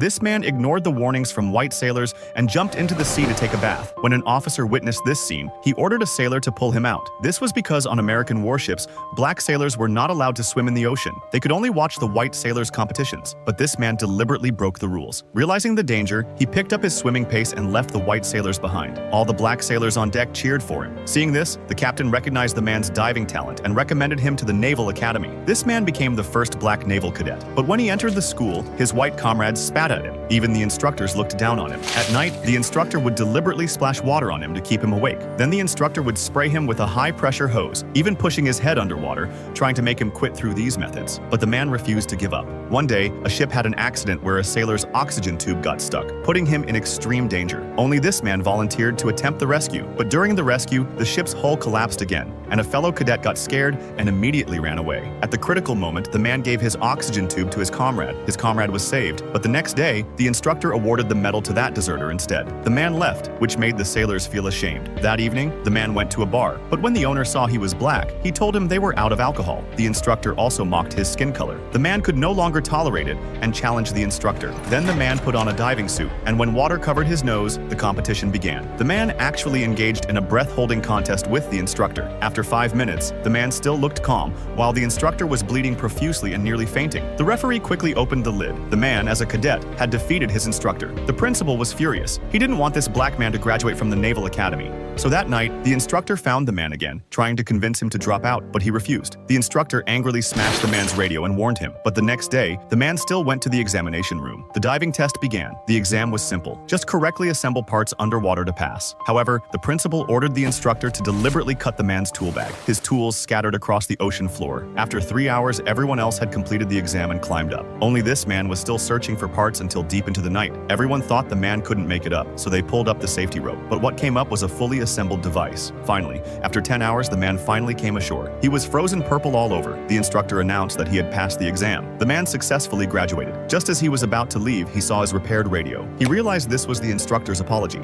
This man ignored the warnings from white sailors and jumped into the sea to take a bath. When an officer witnessed this scene, he ordered a sailor to pull him out. This was because on American warships, black sailors were not allowed to swim in the ocean. They could only watch the white sailors' competitions. But this man deliberately broke the rules. Realizing the danger, he picked up his swimming pace and left the white sailors behind. All the black sailors on deck cheered for him. Seeing this, the captain recognized the man's diving talent and recommended him to the Naval Academy. This man became the first black naval cadet. But when he entered the school, his white comrades spat at him. Even the instructors looked down on him. At night, the instructor would deliberately splash water on him to keep him awake. Then the instructor would spray him with a high-pressure hose, even pushing his head underwater, trying to make him quit through these methods. But the man refused to give up. One day, a ship had an accident where a sailor's oxygen tube got stuck, putting him in extreme danger. Only this man volunteered to attempt the rescue. But during the rescue, the ship's hull collapsed again, and a fellow cadet got scared and immediately ran away. At the critical moment, the man gave his oxygen tube to his comrade. His comrade was saved, but the next day, the instructor awarded the medal to that deserter instead. The man left, which made the sailors feel ashamed. That evening, the man went to a bar, but when the owner saw he was black, he told him they were out of alcohol. The instructor also mocked his skin color. The man could no longer tolerate it and challenged the instructor. Then the man put on a diving suit, and when water covered his nose, the competition began. The man actually engaged in a breath-holding contest with the instructor. After 5 minutes, the man still looked calm, while the instructor was bleeding profusely and nearly fainting. The referee quickly opened the lid. The man, as a cadet, had defeated his instructor. The principal was furious. He didn't want this black man to graduate from the Naval Academy. So that night, the instructor found the man again, trying to convince him to drop out, but he refused. The instructor angrily smashed the man's radio and warned him. But the next day, the man still went to the examination room. The diving test began. The exam was simple. Just correctly assemble parts underwater to pass. However, the principal ordered the instructor to deliberately cut the man's tool bag. His tools scattered across the ocean floor. After 3 hours, everyone else had completed the exam and climbed up. Only this man was still searching for parts until deep into the night. Everyone thought the man couldn't make it up, so they pulled up the safety rope. But what came up was a fully assembled device. Finally, after 10 hours, the man finally came ashore. He was frozen purple all over. The instructor announced that he had passed the exam. The man successfully graduated. Just as he was about to leave, he saw his repaired radio. He realized this was the instructor's apology.